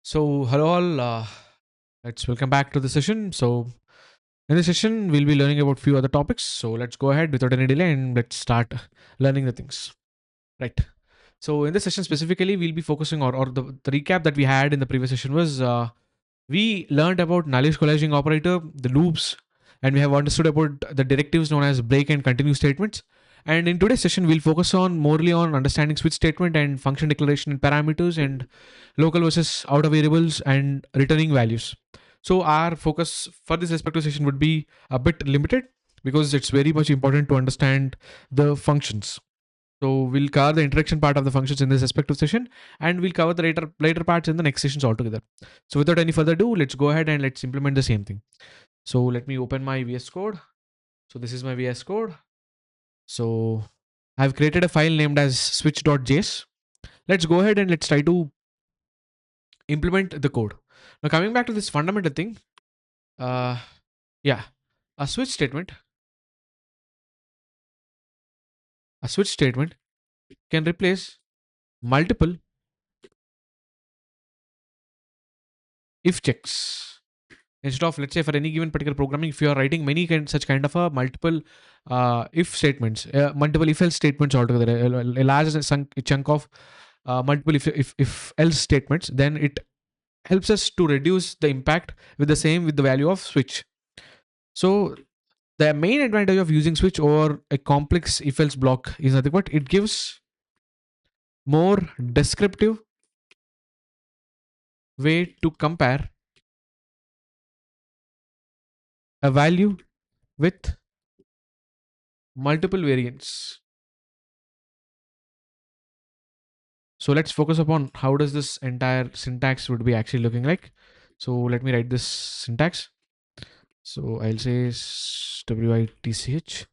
So, hello all. Let's welcome back to the session. So, in this session, we'll be learning about few other topics. So, let's go ahead without any delay and let's start learning the things. Right. So, in this session specifically, we'll be focusing or the recap that we had in the previous session was we learned about knowledge collaging operator, the loops, and we have understood about the directives known as break and continue statements. And in today's session, we'll focus on morely on understanding switch statement and function declaration and parameters and local versus outer variables and returning values. So our focus for this respective session would be a bit limited because it's very much important to understand the functions. So we'll cover the introduction part of the functions in this respective session, and we'll cover the later parts in the next sessions altogether. So without any further ado, let's go ahead and let's implement the same thing. So let me open my VS Code. So this is my VS Code. So I've created a file named as switch.js. Let's go ahead and let's try to implement the code. Now coming back to this fundamental thing, uh, yeah, a switch statement, a switch statement can replace multiple if checks. Instead of, let's say, for any given particular programming, if you are writing many such kind of a multiple if statements, multiple if else statements altogether, a large chunk of multiple if else statements, then it helps us to reduce the impact with the same with the value of switch. So the main advantage of using switch over a complex if else block is nothing but it gives more descriptive way to compare a value with multiple variants. So let's focus upon how does this entire syntax would be actually looking like. So let me write this syntax. So I'll say WITCH,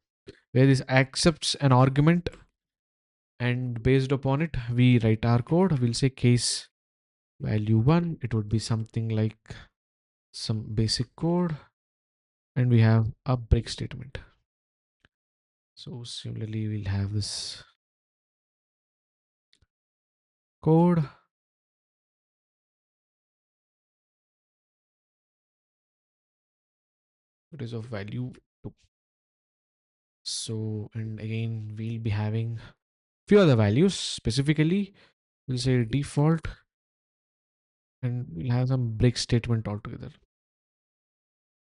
where this accepts an argument, and based upon it we write our code. We'll say case value 1, it would be something like some basic code, and we have a break statement. So similarly we'll have this code. It is of value 2. So, and again we'll be having few other values. Specifically we'll say default, and we'll have some break statement altogether.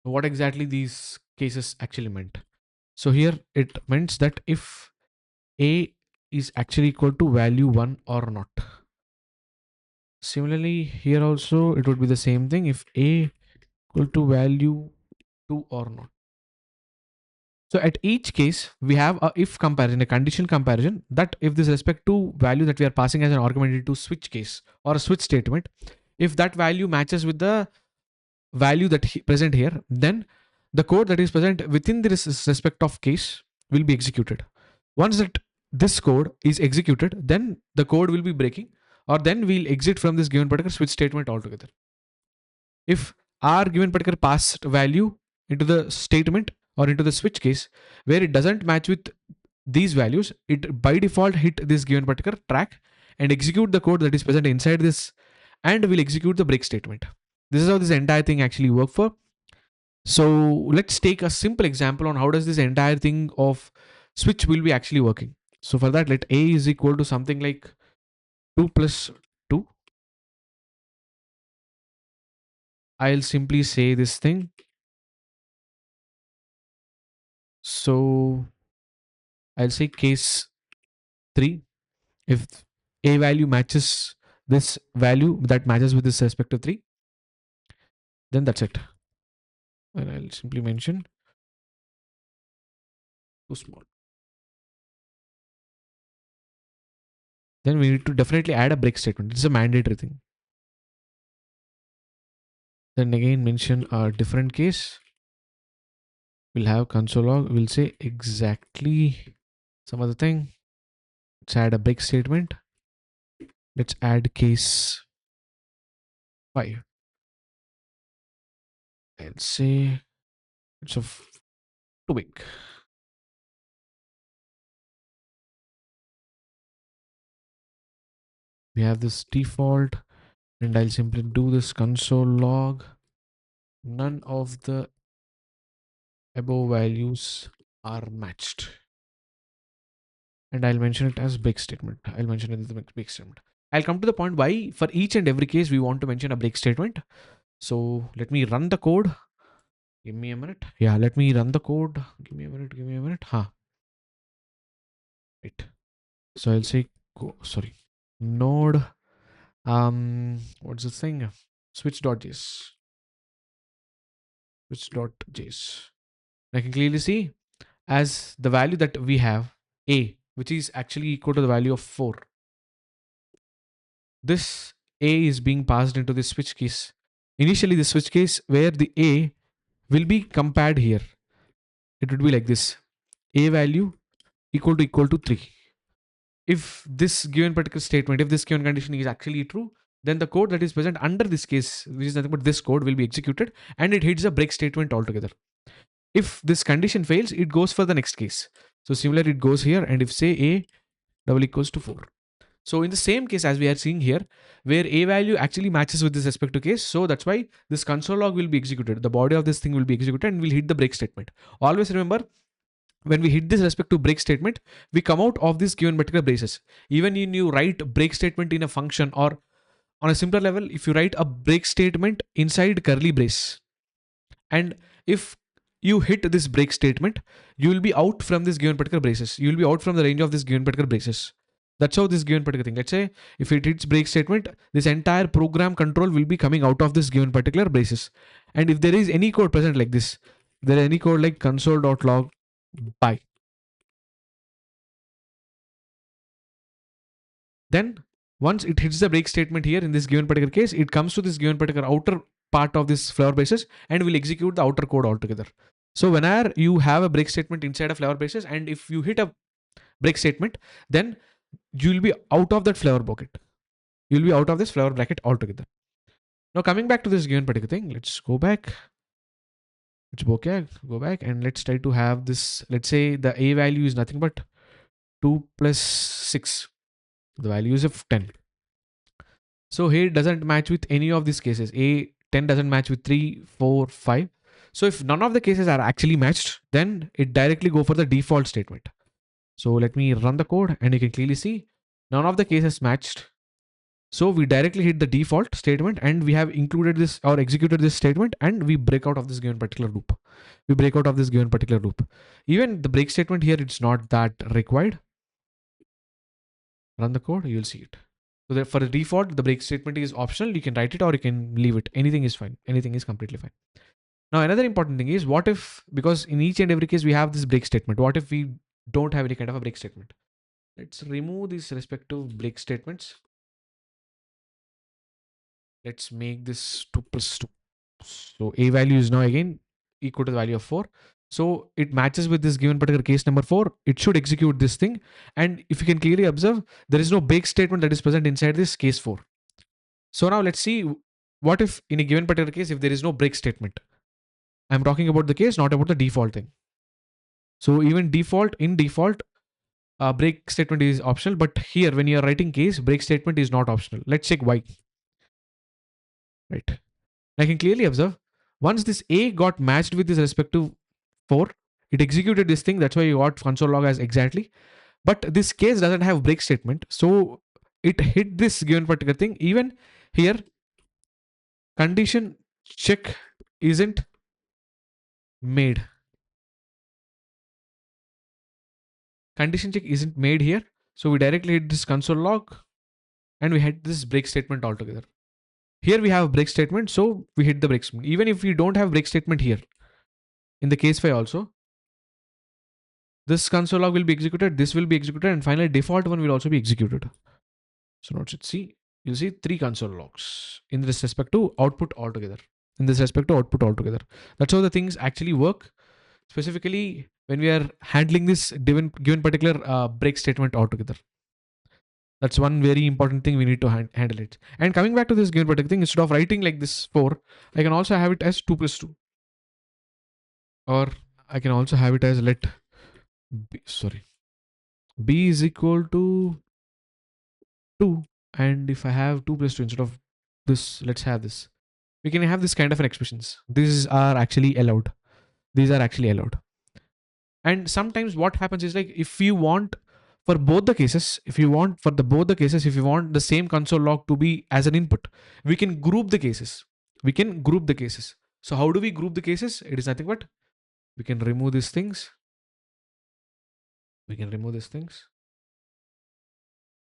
What exactly these cases actually meant? So here it means that if a is actually equal to value 1 or not. Similarly here also it would be the same thing if a equal to value 2 or not. So at each case we have a if comparison, a conditional comparison, that if this respect to value that we are passing as an argument into switch case or a switch statement, if that value matches with the value that present here, then the code that is present within this respect of case will be executed. Once that this code is executed, then the code will be breaking, or then we'll exit from this given particular switch statement altogether. If our given particular passed value into the statement or into the switch case where it doesn't match with these values, it by default hit this given particular track and execute the code that is present inside this, and will execute the break statement. This is how this entire thing actually work for. So let's take a simple example on how does this entire thing of switch will be actually working. So for that, let a is equal to something like 2 plus 2. I'll simply say this thing. So I'll say case 3. If a value matches this value that matches with this respective 3, then that's it. And I'll simply mention too small. Then we need to definitely add a break statement. It's a mandatory thing. Then again mention a different case. We'll have console log. We'll say exactly some other thing. Let's add a break statement. Let's add case 5. I'll say it's of too big. We have this default. And I'll simply do this console log. None of the above values are matched. And I'll mention it as break statement. I'll mention it as the break statement. I'll come to the point why for each and every case we want to mention a break statement. So let me run the code. Give me a minute. Yeah, let me run the code. Give me a minute. Give me a minute. Right. So I'll say sorry. Node what's this thing? Switch.js. Switch.js. I can clearly see as the value that we have a, which is actually equal to the value of 4. This a is being passed into the switch case. Initially, the switch case where the a will be compared here. It would be like this: a value equal to 3. If this given particular statement, if this given condition is actually true, then the code that is present under this case, which is nothing but this code, will be executed and it hits the break statement altogether. If this condition fails, it goes for the next case. So similarly, it goes here, and if say a double equals to 4. So in the same case as we are seeing here, where a value actually matches with this respective case, so that's why this console log will be executed. The body of this thing will be executed and will hit the break statement. Always remember, when we hit this respective break statement, we come out of this given particular braces. Even when you write break statement in a function, or on a simpler level, if you write a break statement inside curly brace, and if you hit this break statement, you will be out from this given particular braces. You will be out from the range of this given particular braces. That's how this given particular thing. Let's say if it hits break statement, this entire program control will be coming out of this given particular braces. And if there is any code present like this, there is any code like console.log by, then once it hits the break statement here in this given particular case, it comes to this given particular outer part of this flower basis and will execute the outer code altogether. So whenever you have a break statement inside a flower basis, and if you hit a break statement, then you will be out of that flower bucket. You will be out of this flower bracket altogether. Now coming back to this given particular thing, let's go back. Let's go back and let's try to have this. Let's say the a value is nothing but 2 plus 6. The value is of 10. So here it doesn't match with any of these cases. A 10 doesn't match with 3, 4, 5. So if none of the cases are actually matched, then it directly go for the default statement. So let me run the code and you can clearly see none of the cases matched. So we directly hit the default statement and we have included this or executed this statement, and we break out of this given particular loop. We break out of this given particular loop. Even the break statement here, it's not that required. Run the code, you'll see it. So for the default, the break statement is optional. You can write it or you can leave it. Anything is fine. Anything is completely fine. Now, another important thing is, what if, because in each and every case we have this break statement, what if we don't have any kind of a break statement? Let's remove these respective break statements. Let's make this 2 plus 2. So a value is now again equal to the value of 4. So it matches with this given particular case number 4. It should execute this thing. And if you can clearly observe, there is no break statement that is present inside this case 4. So now let's see, what if in a given particular case, if there is no break statement. I'm talking about the case, not about the default thing. So even in default, break statement is optional, but here when you are writing case, break statement is not optional. Let's check why. Right. I can clearly observe, once this A got matched with this respective 4, it executed this thing. That's why you got console log as exactly. But this case doesn't have break statement. So it hit this given particular thing. Even here, condition check isn't made. Condition check isn't made here. So we directly hit this console log and we hit this break statement altogether. Here we have a break statement, so we hit the break statement. Even if we don't have break statement here, in the case 5 also, this console log will be executed, this will be executed, and finally default one will also be executed. So now let's see, you'll see 3 console logs in this respect to output altogether. That's how the things actually work, specifically when we are handling this given particular break statement altogether. That's one very important thing we need to handle it. And coming back to this given particular thing, instead of writing like this 4, I can also have it as 2 plus 2. Or I can also have it as b is equal to 2. And if I have 2 plus 2 instead of this, let's have this. We can have this kind of an expressions. These are actually allowed. These are actually allowed. And sometimes what happens is, like, if you want for both the cases, if you want for the both the cases, if you want the same console log to be as an input, we can group the cases. We can group the cases. So how do we group the cases? It is nothing but we can remove these things. We can remove these things.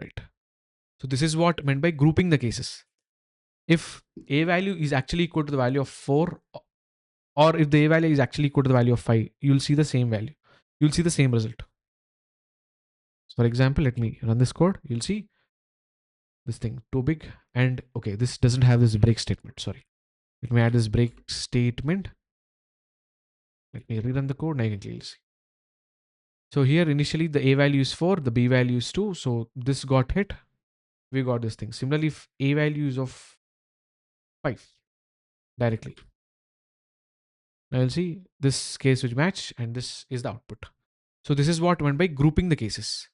Right. So this is what meant by grouping the cases. If a value is actually equal to the value of 4, or if the a value is actually equal to the value of 5, you'll see the same value. You'll see the same result. So for example, let me run this code. You'll see this thing too big. And okay, this doesn't have this break statement. Sorry. Let me add this break statement. Let me rerun the code. Now you can clearly see. So here initially the a value is 4, the b value is 2. So this got hit. We got this thing. Similarly, if a value is of 5 directly. Now you'll see this case which match and this is the output. So this is what meant by grouping the cases.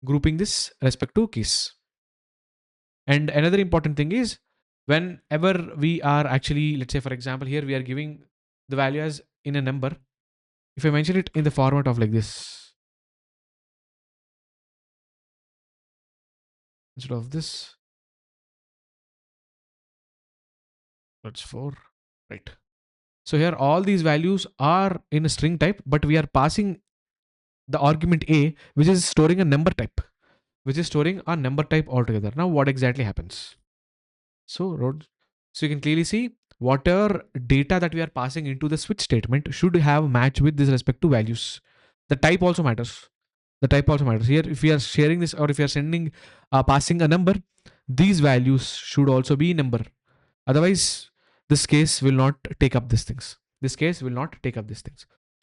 Grouping this respective case. And another important thing is, whenever we are actually, let's say for example, here we are giving the value as in a number. If I mention it in the format of like this, instead of this, that's 4, right? So here all these values are in a string type, but we are passing the argument a, which is storing a number type, altogether. Now what exactly happens? So you can clearly see whatever data that we are passing into the switch statement should have match with this respective values. The type also matters. Here, if we are sharing this, or if we are sending, passing a number, these values should also be number. Otherwise, this case will not take up these things. So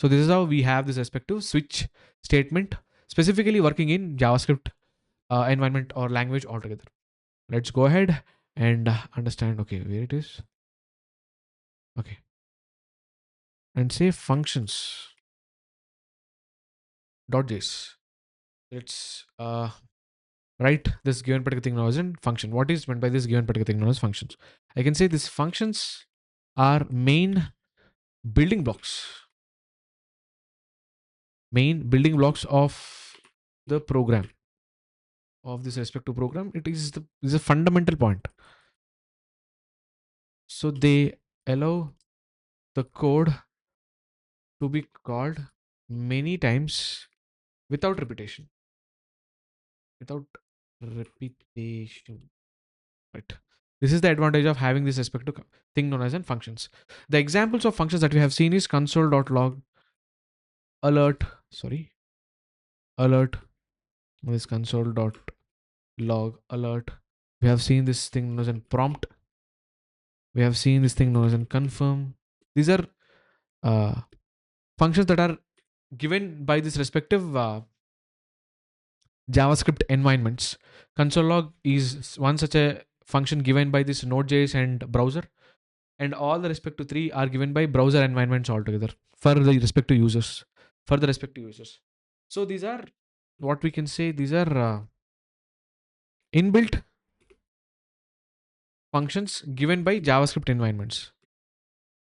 this is how we have this respective switch statement specifically working in JavaScript environment or language altogether. Let's go ahead and understand, okay, where it is. Okay. And say functions .js. Let's write this given particular thing now as in function. What is meant by this given particular thing now as functions? I can say these functions are main building blocks of the program, of this respective program. It is a fundamental point. So they allow the code to be called many times without repetition. Right. This is the advantage of having this respective thing known as in functions. The examples of functions that we have seen is console.log alert. This console.log alert. We have seen this thing known as in prompt. We have seen this thing known as in confirm. These are functions that are given by this respective JavaScript environments. Console log is one such a function given by this Node.js and browser, and all the respective 3 are given by browser environments altogether for the respective users. So these are what we can say. These are inbuilt functions given by JavaScript environments,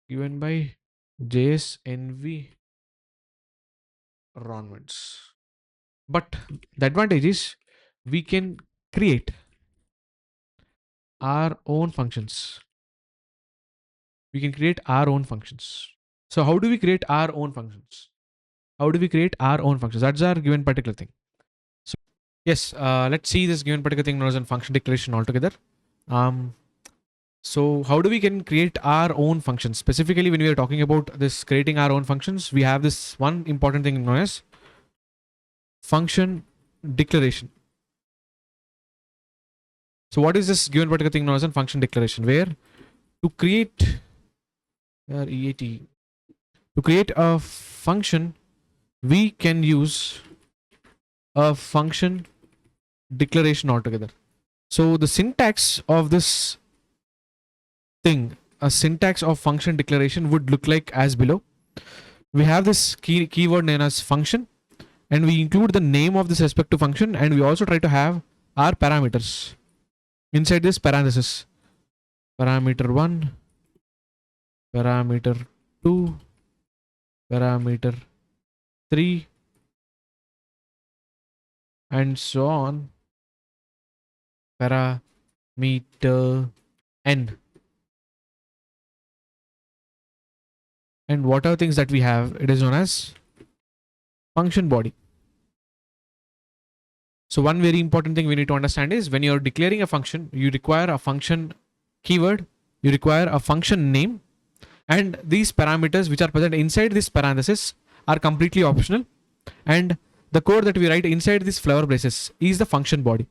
given by JS environments. But the advantage is we can create our own functions. So how do we create our own functions? That's our given particular thing. So yes, let's see this given particular thing known as a function declaration altogether. So how do we can create our own functions? Specifically, when we are talking about this creating our own functions, we have this one important thing known as function declaration. So what is this given particular thing known as a function declaration? Where to create a function, we can use a function declaration altogether. So the syntax of this thing, a syntax of function declaration would look like as below. We have this keyword known as function, and we include the name of this respective function, and we also try to have our parameters inside this parenthesis. parameter 1, parameter 2, parameter 3, and so on, parameter n. And whatever things that we have, it is known as function body. So one very important thing we need to understand is when you're declaring a function, you require a function keyword, you require a function name, and these parameters which are present inside this parenthesis are completely optional. And the code that we write inside this flower braces is the function body.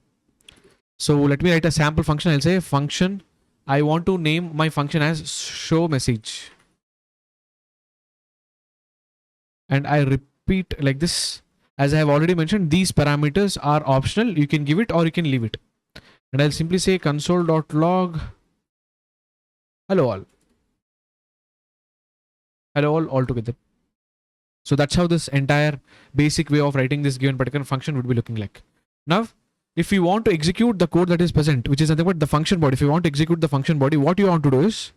So let me write a sample function. I'll say function. I want to name my function as show message. And I repeat like this. As I have already mentioned, these parameters are optional. You can give it or you can leave it. And I'll simply say console.log hello all. Hello all altogether. So that's how this entire basic way of writing this given particular function would be looking like. Now, if we want to execute the code that is present, which is nothing but the function body, if you want to execute the function body, what you want to do is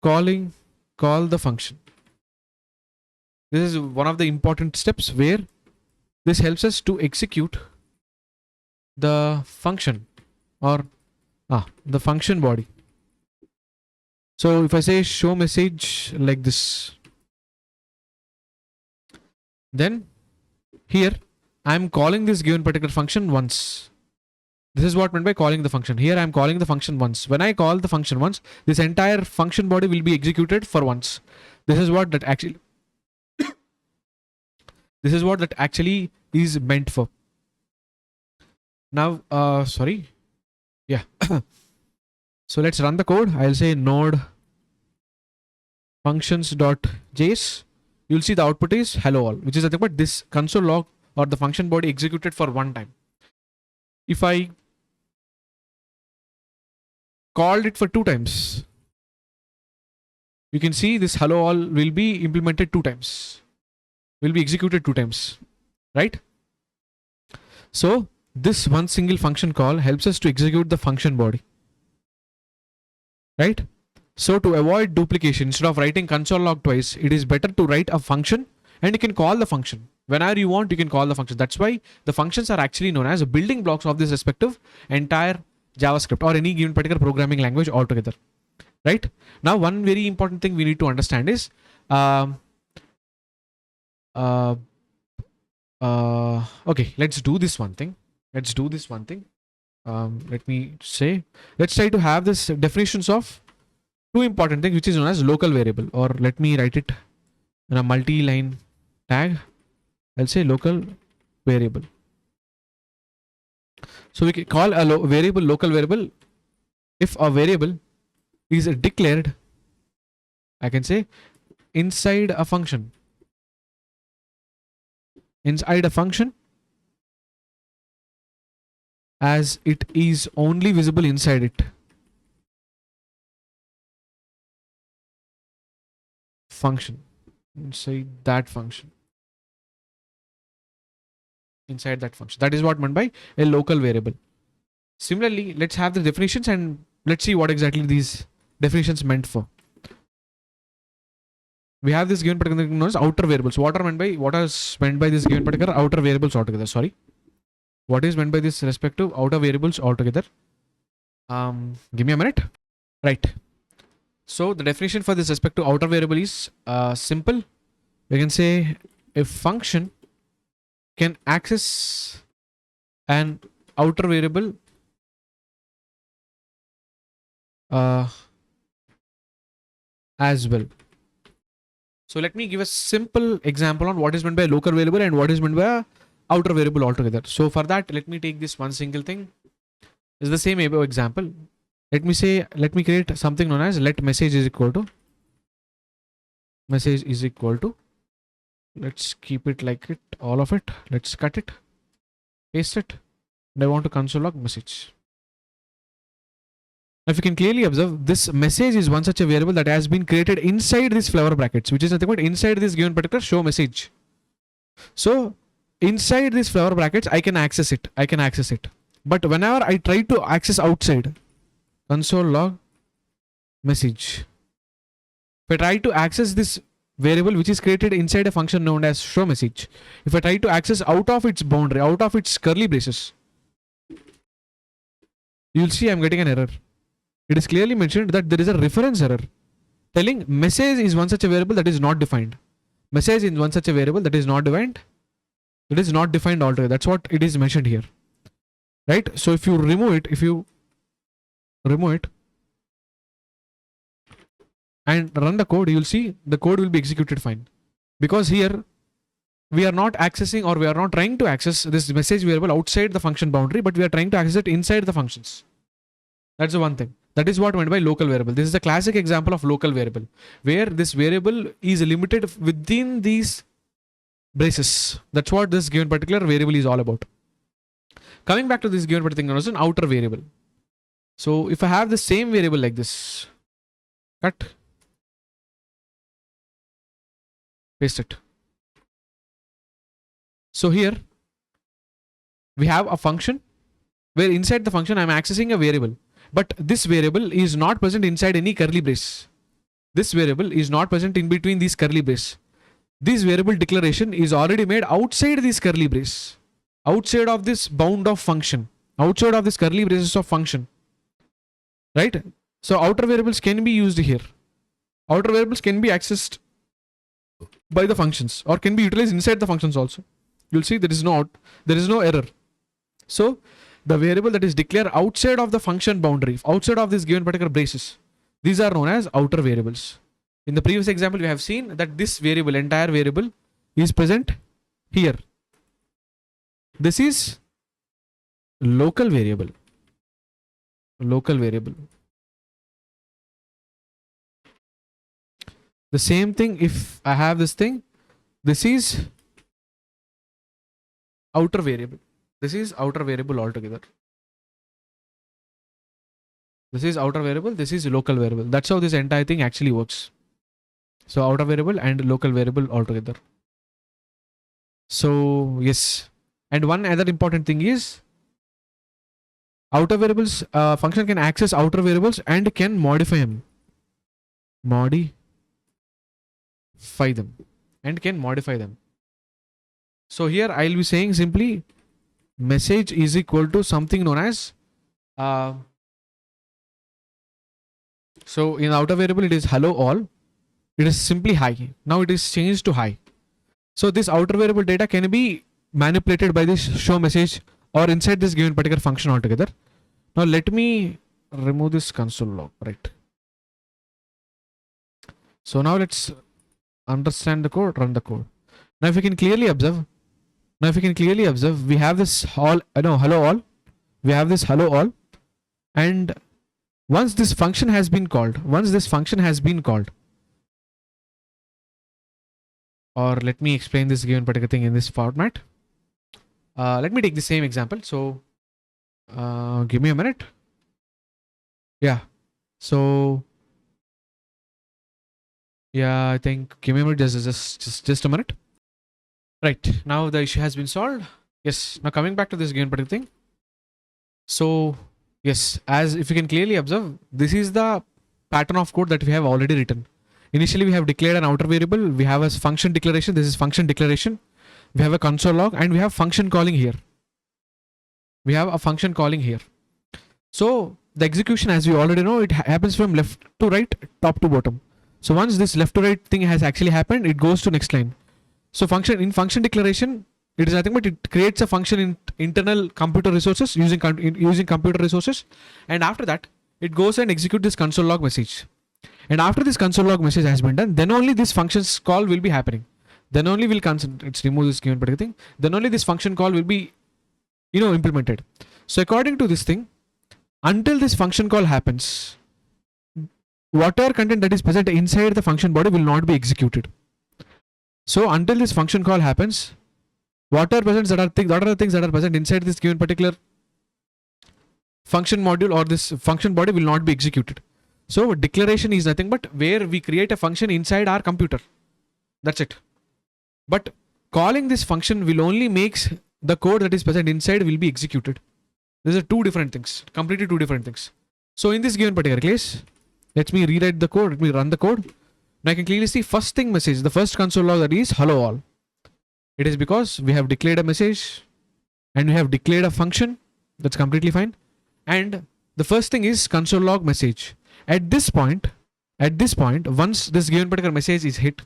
call the function. This is one of the important steps where this helps us to execute the function or the function body. So if I say show message like this, then here I'm calling this given particular function once. This is what meant by calling the function. Here I'm calling the function once. When I call the function once, this entire function body will be executed for once. This is what that actually this is what that actually is meant for. Now, sorry. Yeah. So let's run the code. I'll say node functions.js. You'll see the output is hello all, which is nothing but this console log or the function body executed for one time. If I called it for 2 times, you can see this hello all will be implemented 2 times. Will be executed 2 times, right? So this one single function call helps us to execute the function body, right? So to avoid duplication, instead of writing console log twice, it is better to write a function and you can call the function. Whenever you want, you can call the function. That's why the functions are actually known as building blocks of this respective entire JavaScript or any given particular programming language altogether, right? Now, one very important thing we need to understand is okay, let's do this one thing. Let me say, let's try to have this definitions of 2 important things, which is known as local variable, or let me write it in a multi-line tag. I'll say local variable. So we can call a variable local variable if a variable is declared, I can say, inside a function. Inside a function as it is only visible inside it. Function. Inside that function. Inside that function. That is what meant by a local variable. Similarly, let's have the definitions and let's see what exactly these definitions meant for. We have this given particular thing known as outer variables. What is meant by this given particular outer variables altogether? Sorry. What is meant by this respective outer variables altogether? Give me a minute. Right. So the definition for this respective outer variable is simple. We can say a function can access an outer variable as well. So let me give a simple example on what is meant by a local variable and what is meant by a outer variable altogether. So for that, let me take this one single thing. It's the same above example. Let me create something known as let message is equal to. Let's keep it like it, all of it. Let's cut it, paste it, and I want to console log message. Now, if you can clearly observe, this message is one such a variable that has been created inside this flower brackets, which is nothing but inside this given particular show message. So inside this flower brackets, I can access it. But whenever I try to access outside, console log message. If I try to access this variable which is created inside a function known as show message, if I try to access out of its boundary, out of its curly braces, you'll see I'm getting an error. It is clearly mentioned that there is a reference error telling message is one such a variable that is not defined. Message is one such a variable that is not defined. It is not defined altogether. That's what it is mentioned here. Right? So if you remove it and run the code, you'll see the code will be executed fine. Because here we are not accessing, or we are not trying to access this message variable outside the function boundary, but we are trying to access it inside the functions. That's the one thing. That is what meant by local variable. This is a classic example of local variable, where this variable is limited within these braces. That's what this given particular variable is all about. Coming back to this given particular thing, an outer variable. So if I have the same variable like this, cut, paste it. So here we have a function where inside the function I'm accessing a variable, but this variable is not present inside any curly brace. This variable is not present in between these curly brace. This variable declaration is already made outside this curly brace, outside of this bound of function, outside of this curly braces of function, right? So outer variables can be used here. Outer variables can be accessed by the functions, or can be utilized inside the functions also. You'll see there is no error. So the variable that is declared outside of the function boundary, outside of this given particular braces, these are known as outer variables. In the previous example, we have seen that this variable, entire variable, is present here. This is local variable. Local variable. The same thing, if I have this thing, this is outer variable. This is outer variable altogether. This is outer variable, this is local variable. That's how this entire thing actually works. So outer variable and local variable altogether. So yes. And one other important thing is outer variables, function can access outer variables and can modify them. Modify them. And can modify them. So here I'll be saying simply message is equal to something known as so in outer variable it is hello all. It is simply hi. Now it is changed to hi. So this outer variable data can be manipulated by this show message or inside this given particular function altogether. Now let me remove this console log, right? So now let's understand the code, run the code. Now if you can clearly observe, we have this hello all. We have this hello all, and once this function has been called, or let me explain this given particular thing in this format. Let me take the same example. So give me a minute. Yeah. So yeah, I think give me a minute. Just a minute. Right. Now the issue has been solved. Yes. Now coming back to this given particular thing. So yes, as if you can clearly observe, this is the pattern of code that we have already written. Initially, we have declared an outer variable. We have a function declaration. This is function declaration. We have a console log, and we have function calling here. So the execution, as we already know, it happens from left to right, top to bottom. So once this left to right thing has actually happened, it goes to next line. So function declaration, it is nothing but it creates a function in internal computer resources using computer resources, and after that it goes and execute this console log message. And after this console log message has been done, then only this function's call will be happening. Then only will let's remove this given particular thing. Then only this function call will be implemented. So according to this thing, until this function call happens, whatever content that is present inside the function body will not be executed. So until this function call happens, what are the things that are present inside this given particular function module or this function body will not be executed. So declaration is nothing but where we create a function inside our computer. That's it. But calling this function will only makes the code that is present inside will be executed. These are two different things, completely two different things. So in this given particular case, Let me rewrite the code. Let me run the code. Now I can clearly see first thing message, the first console log, that is hello all. It is because we have declared a message and we have declared a function. That's completely fine. And the first thing is console log message. At this point, once this given particular message is hit,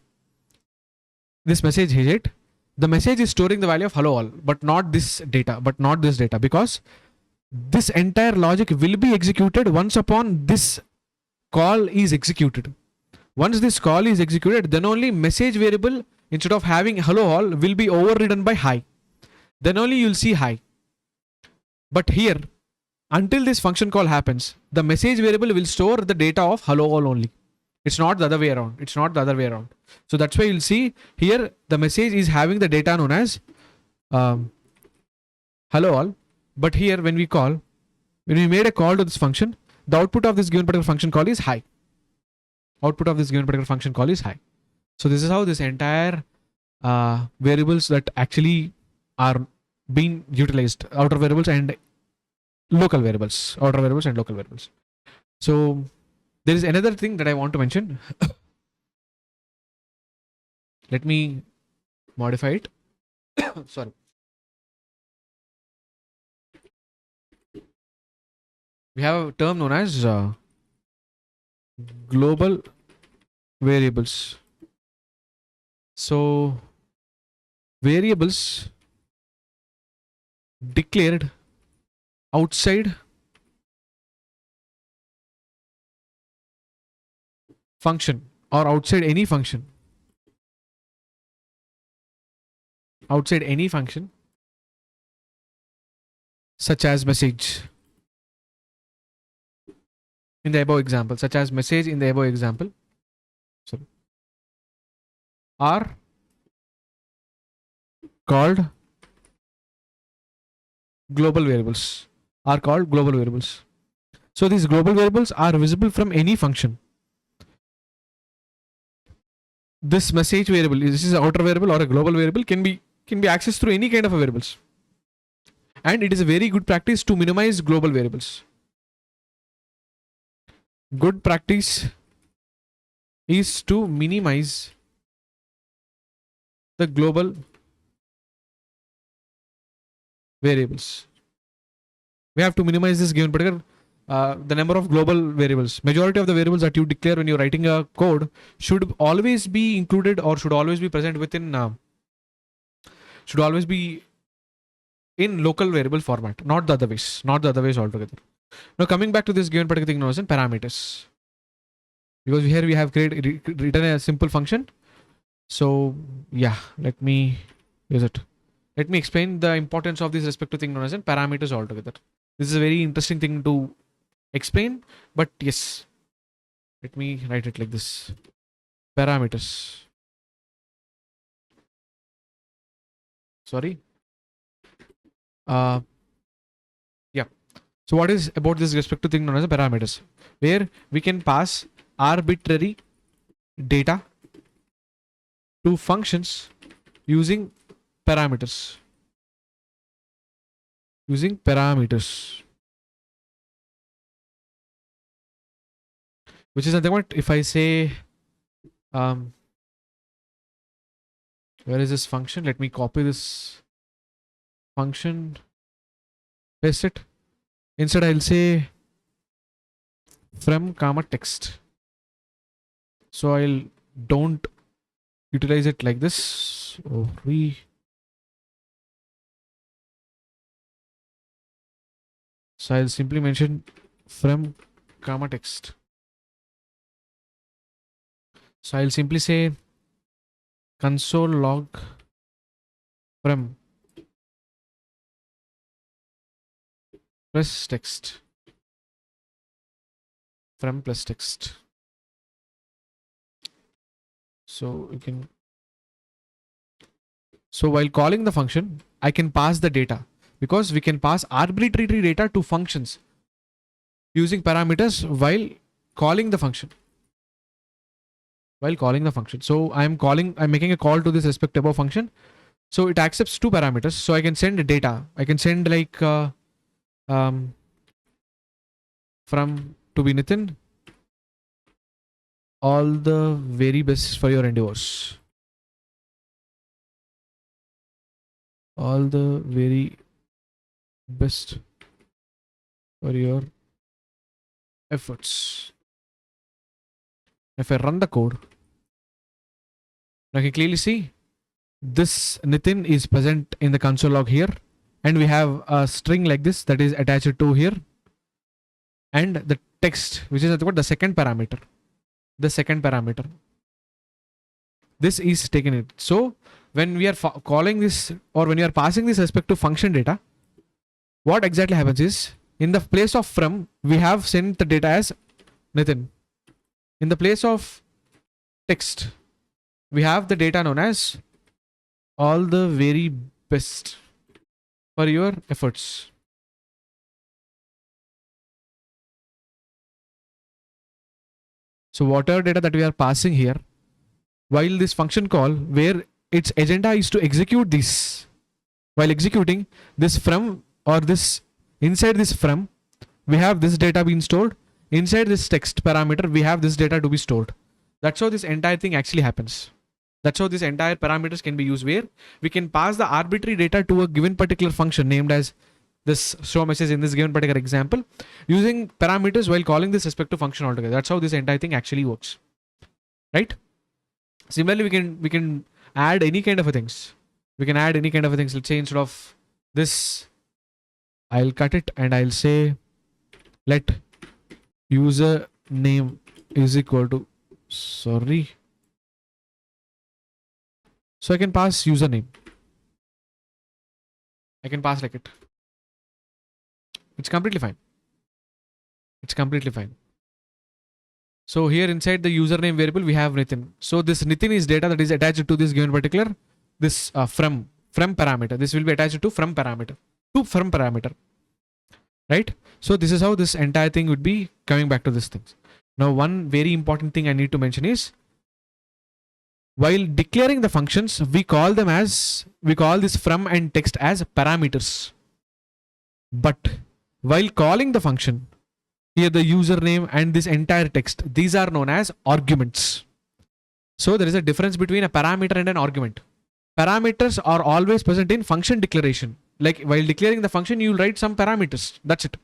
the message is storing the value of hello all, but not this data, because this entire logic will be executed once upon this call is executed. Once this call is executed, then only message variable, instead of having hello all, will be overridden by hi. Then only you'll see hi. But here, until this function call happens, the message variable will store the data of hello all only. It's not the other way around. So that's why you'll see here the message is having the data known as hello all. But here when we made a call to this function, the output of this given particular function call is hi. So this is how this entire variables that actually are being utilized, outer variables and local variables. So there is another thing that I want to mention. Let me modify it. Sorry. We have a term known as global variables. So variables declared outside function or outside any function, such as message in the above example, are called global variables. So these global variables are visible from any function. This message variable, this is an outer variable or a global variable, can be accessed through any kind of a variables. And it is a very good practice to minimize global variables. Good practice is to minimize the global variables. We have to minimize this given particular the number of global variables. Majority of the variables that you declare when you're writing a code should always be included or should always be present within should always be in local variable format, not the other ways altogether. Now coming back to this given particular thing known as parameters, because here we have written a simple function. So yeah, let me use it. Let me explain the importance of this respective thing known as parameters altogether. This is a very interesting thing to explain, but yes, let me write it like this. Parameters. Sorry. Yeah. So what is about this respective thing known as parameters, where we can pass arbitrary data to functions using parameters. Which is nothing but, if I say where is this function? Let me copy this function, paste it. Instead I'll say from comma text. So I'll don't utilize it like this. So I'll simply mention from comma text. So I'll simply say console log from plus text. From plus text. So you can. So while calling the function, I can pass the data, because we can pass arbitrary data to functions using parameters while calling the function. So I'm making a call to this respective function. So it accepts two parameters. So I can send data. I can send like from to be Nitin all the very best for your endeavors. All the very best for your efforts. If I run the code, I can clearly see this Nitin is present in the console log here, and we have a string like this that is attached to here, and the text, which is what the second parameter. The second parameter. This is taken it. So when we are calling this, or when you are passing this respective function data, what exactly happens is, in the place of from, we have sent the data as Nitin. In the place of text, we have the data known as all the very best for your efforts. So whatever data that we are passing here, while this function call, where its agenda is to execute this, while executing this from, or this inside this from, we have this data being stored. Inside this text parameter, we have this data to be stored. That's how this entire thing actually happens. That's how this entire parameters can be used, where we can pass the arbitrary data to a given particular function named as this show message in this given particular example, using parameters while calling this respective function altogether. That's how this entire thing actually works, right? Similarly, we can add any kind of a things. We can add any kind of a things. Let's say instead of this, I'll cut it and I'll say let user name is equal to, sorry. So I can pass username. I can pass like it. It's completely fine. It's completely fine. So here inside the username variable, we have Nitin. So this Nitin is data that is attached to this given particular, this from parameter. This will be attached to from parameter, right? So this is how this entire thing would be coming back to this thing. Now, one very important thing I need to mention is, while declaring the functions, we call this from and text as parameters. But while calling the function, here the username and this entire text, these are known as arguments. So there is a difference between a parameter and an argument. Parameters are always present in function declaration. Like while declaring the function, you will write some parameters. That's it.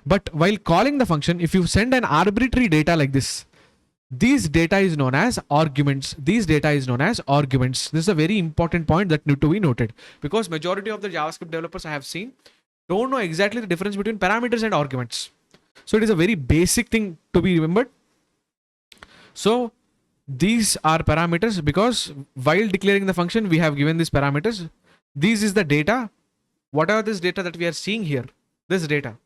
But while calling the function, if you send an arbitrary data like this, these data is known as arguments. These data is known as arguments. This is a very important point that need to be noted, because majority of the JavaScript developers I have seen don't know exactly the difference between parameters and arguments. So it is a very basic thing to be remembered. So these are parameters, because while declaring the function, we have given these parameters. This is the data. Whatever this data that we are seeing here, this data,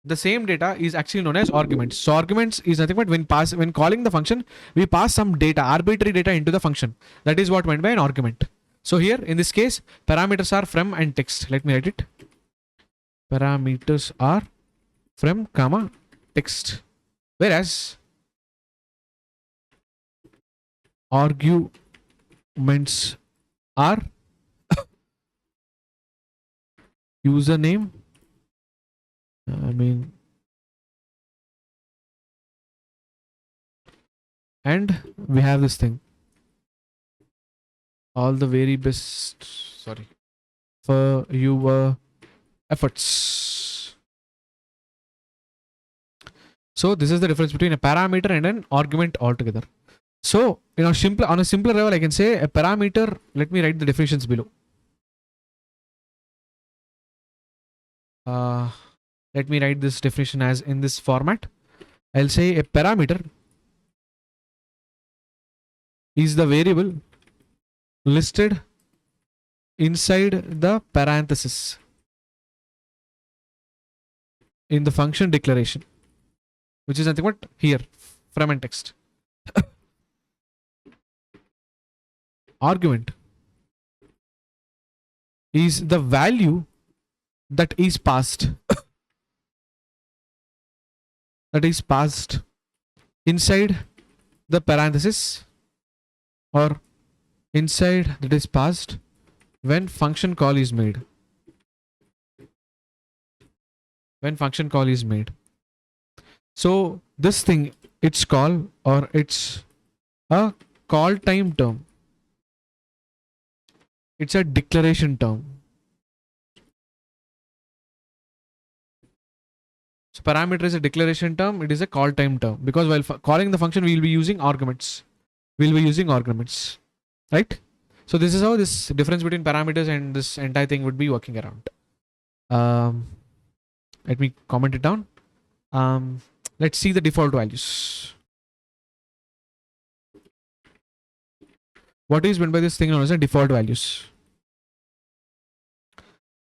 the same data is actually known as arguments. So arguments is nothing but when calling the function, we pass some data, arbitrary data into the function. That is what meant by an argument. So here in this case, parameters are from and text. Let me write it. Parameters are from, comma, text. Whereas arguments are username, and we have this thing, all the very best, sorry, for your efforts. So this is the difference between a parameter and an argument altogether. So on a simpler level, I can say a parameter. Let me write the definitions below. Let me write this definition as in this format. I'll say a parameter is the variable listed inside the parenthesis in the function declaration, which is nothing but here, from and text. Argument is the value that is passed inside the parenthesis, or inside that is passed when function call is made. When function call is made. So this thing, it's call, or it's a call time term. It's a declaration term. So parameter is a declaration term. It is a call time term, because while calling the function, we will be using arguments. We'll be using arguments, right? So this is how this difference between parameters and this entire thing would be working around. Let me comment it down. Let's see the default values. What is meant by this thing known as the default values?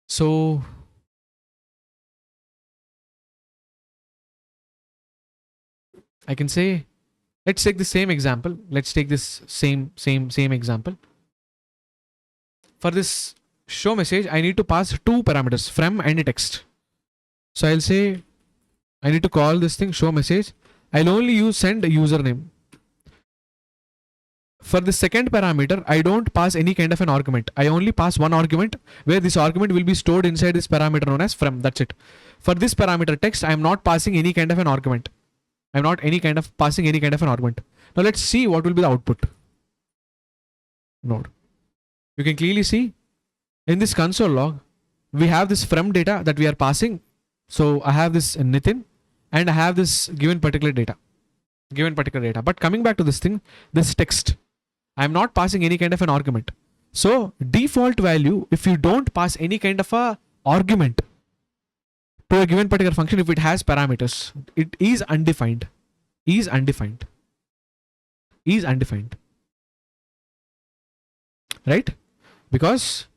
So I can say, let's take the same example. Let's take this same example. For this show message, I need to pass two parameters, from and a text. So I'll say I need to call this thing show message. I'll only use send a username. For the second parameter, I don't pass any kind of an argument. I only pass one argument, where this argument will be stored inside this parameter known as from. That's it. For this parameter text, I am not passing any kind of an argument. I'm not passing any kind of an argument. Now let's see what will be the output node. You can clearly see in this console log, we have this from data that we are passing. So I have this Nitin, and I have this given particular data. But coming back to this thing, this text, I'm not passing any kind of an argument. So default value, if you don't pass any kind of a argument to a given particular function, if it has parameters, it is undefined. Right? Because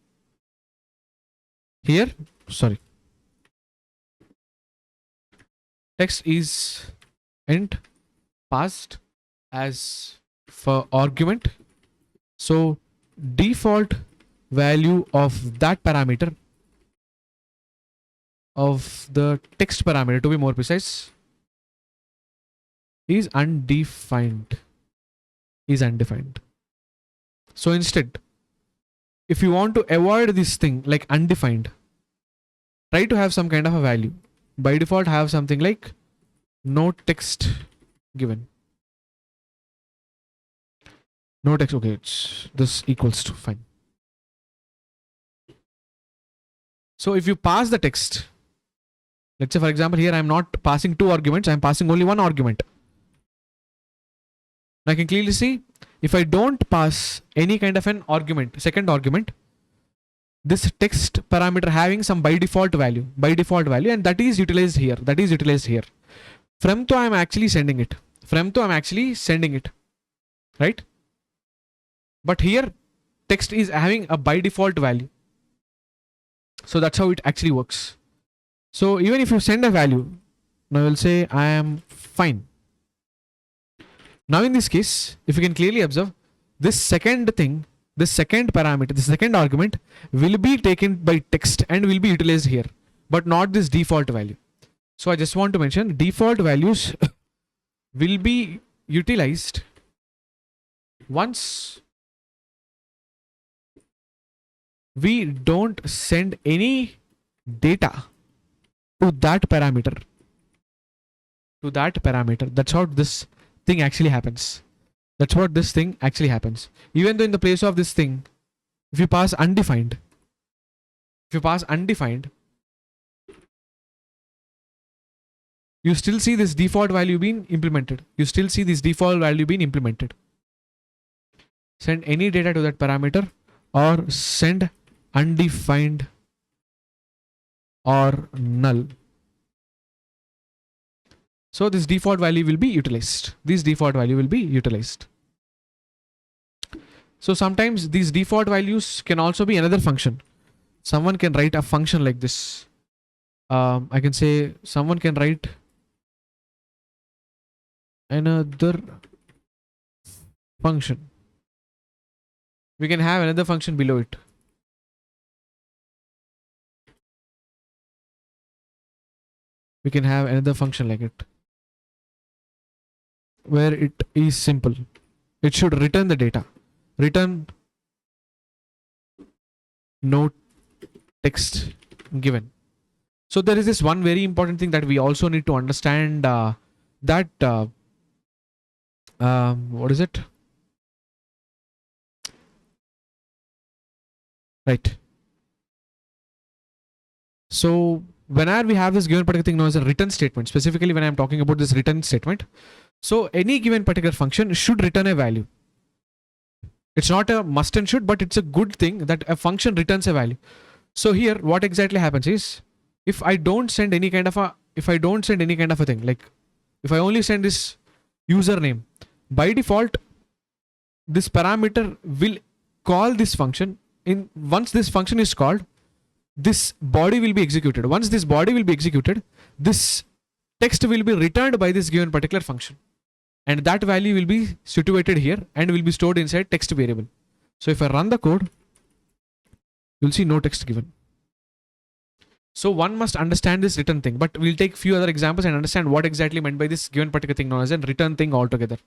here, text is int passed as for argument. So default value of that parameter, of the text parameter to be more precise, is undefined. So instead, if you want to avoid this thing like undefined, try to have some kind of a value. By default, have something like no text given. No text, okay, it's this equals to, fine. So if you pass the text, let's say for example here I'm not passing two arguments, I'm passing only one argument. I can clearly see if I don't pass any kind of an argument, second argument, this text parameter having some by default value, and that is utilized here. From to I'm actually sending it. Right? But here text is having a by default value. So that's how it actually works. So even if you send a value, now I will say I am fine. Now in this case, if you can clearly observe, this second parameter, the second argument will be taken by text and will be utilized here, but not this default value. So I just want to mention default values will be utilized once we don't send any data to that parameter. That's how this thing actually happens. Even though in the place of this thing, if you pass undefined, you still see this default value being implemented. Send any data to that parameter, or send undefined or null. So this default value will be utilized. So sometimes these default values can also be another function. Someone can write a function like this. I can say someone can write another function. We can have another function below it. We can have another function like it, where it is simple. It should return the data. Return no text given. So there is this one very important thing that we also need to understand that what is it? Right. So whenever we have this given particular thing known as a return statement, specifically when I'm talking about this return statement, so any given particular function should return a value. It's not a must and should, but it's a good thing that a function returns a value. So here, what exactly happens is, if I don't send any kind of a thing, like if I only send this username, by default, this parameter will call this function. Once this function is called, this body will be executed. Once this body will be executed, this text will be returned by this given particular function. And that value will be situated here and will be stored inside text variable. So if I run the code, you'll see no text given. So one must understand this return thing, but we'll take few other examples and understand what exactly meant by this given particular thing known as a return thing altogether.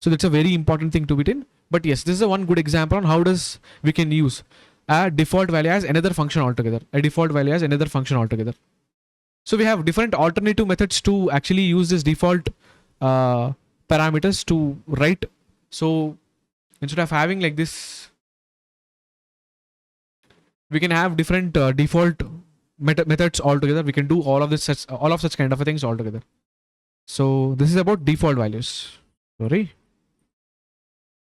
So that's a very important thing to be in. But yes, this is a one good example on how does we can use a default value as another function altogether. So we have different alternative methods to actually use this default parameters to write. So instead of having like this, we can have different default methods altogether. We can do all of such kind of things altogether. So this is about default values. Sorry.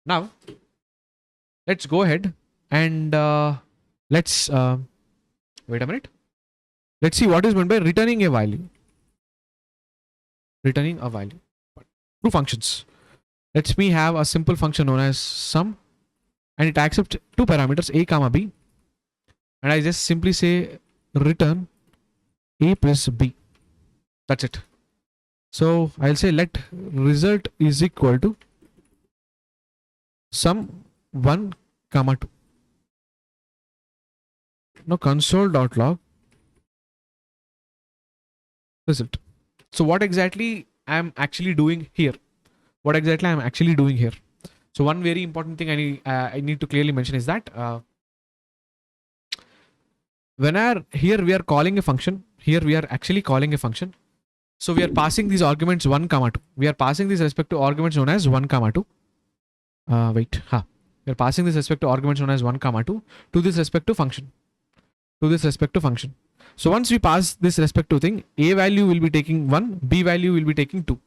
Now let's go ahead and let's wait a minute. Let's see what is meant by returning a value. Returning a value. Two functions. Let me have a simple function known as sum, and it accepts two parameters a comma b, and I just simply say return a plus b. That's it. So I'll say let result is equal to sum 1 comma 2. Now console.log result. So what exactly I'm actually doing here? So one very important thing I need to clearly mention is that whenever here we are calling a function, so we are passing these arguments 1 comma 2. We are passing these respective arguments known as 1 comma 2. We are passing this respective arguments known as 1 comma 2 to this respective function. So once we pass this respective thing, a value will be taking 1, b value will be taking 2.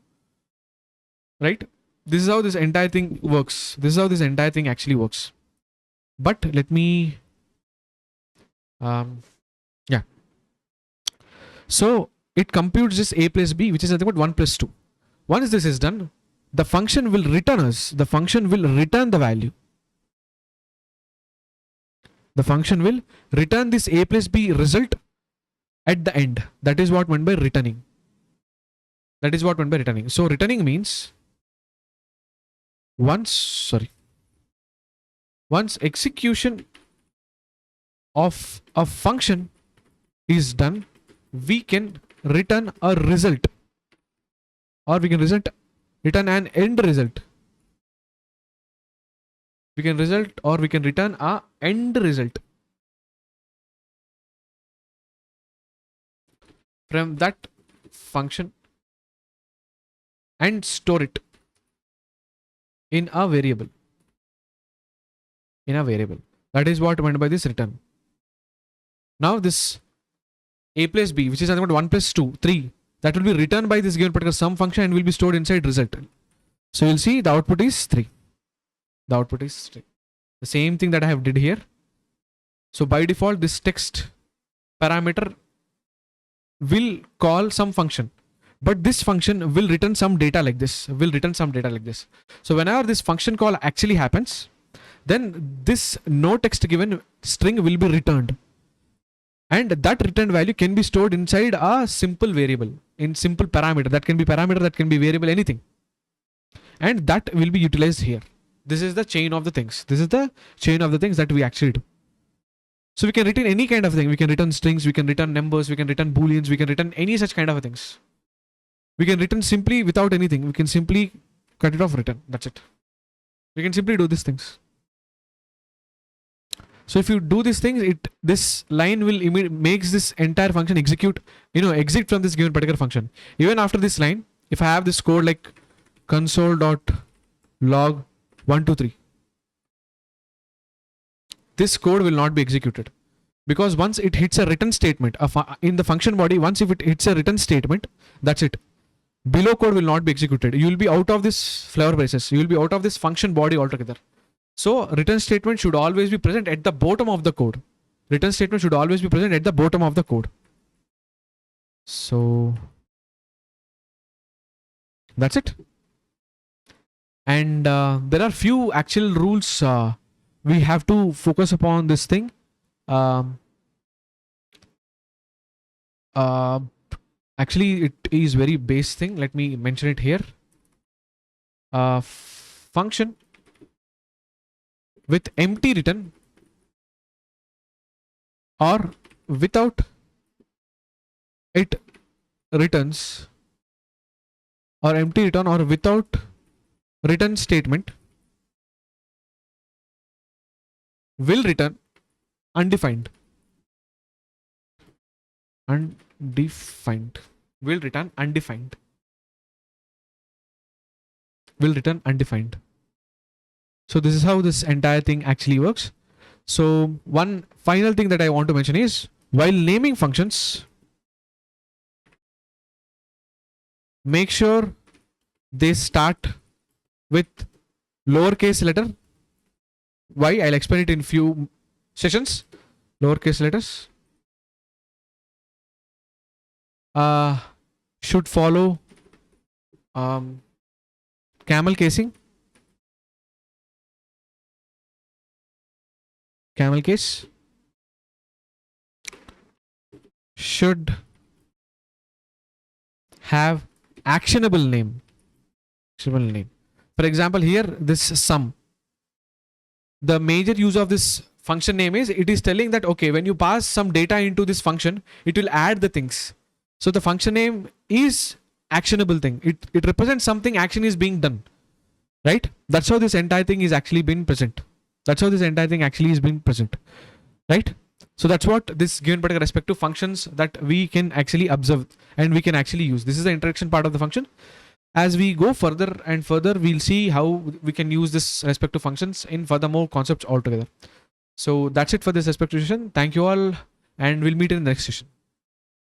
Right? This is how this entire thing works. Actually works. But let me so it computes this a plus b, which is nothing but 1 plus 2. Once this is done, the function will return the value. The function will return this a plus b result at the end. That is what meant by returning. So returning means once execution of a function is done, we can return a result, or we can return an end result. We can return a end result from that function and store it in a variable. That is what meant by this return. Now this a plus b, which is nothing but 1 plus 2, 3, that will be returned by this given particular sum function and will be stored inside result. So you'll see the output is 3. The same thing that I have did here. So by default, this text parameter will call some function, but this function will return some data like this. So whenever this function call actually happens, then this no text given string will be returned, and that returned value can be stored inside a simple variable, in simple parameter. That can be variable, anything, and that will be utilized here. This is the chain of the things. That we actually do. So we can return any kind of thing. We can return strings, we can return numbers, we can return booleans, we can return any such kind of things. We can return simply without anything. We can simply cut it off, return. That's it. We can simply do these things. So if you do these things, this line will makes this entire function execute, exit from this given particular function. Even after this line, if I have this code like console.log 123, this code will not be executed, because once it hits a return statement in the function body, once if it hits a return statement, that's it. Below code will not be executed. You will be out of this flavor braces. You will be out of this function body altogether. So return statement should always be present at the bottom of the code. Return statement should always be present at the bottom of the code. So that's it. And there are few actual rules we have to focus upon this thing. Actually, it is very base thing. Let me mention it here. Function with empty return or without it returns, or empty return or without return statement, will return undefined. Undefined. Will return undefined. Will return undefined. So this is how this entire thing actually works. So one final thing that I want to mention is, while naming functions, make sure they start with lowercase letter. Why? I'll explain it in few sessions. Lowercase letters should follow camel casing. Camel case should have actionable name. Actionable name. For example, here this sum. The major use of this function name is, it is telling that okay, when you pass some data into this function, it will add the things. So the function name is actionable thing. It represents something, action is being done, right? That's how this entire thing is actually been present. That's how this entire thing actually is being present, right? So that's what this given particular respective functions that we can actually observe and we can actually use. This is the introduction part of the function. As we go further and further, we'll see how we can use this respective functions in furthermore concepts altogether. So that's it for this respective session. Thank you all, and we'll meet in the next session.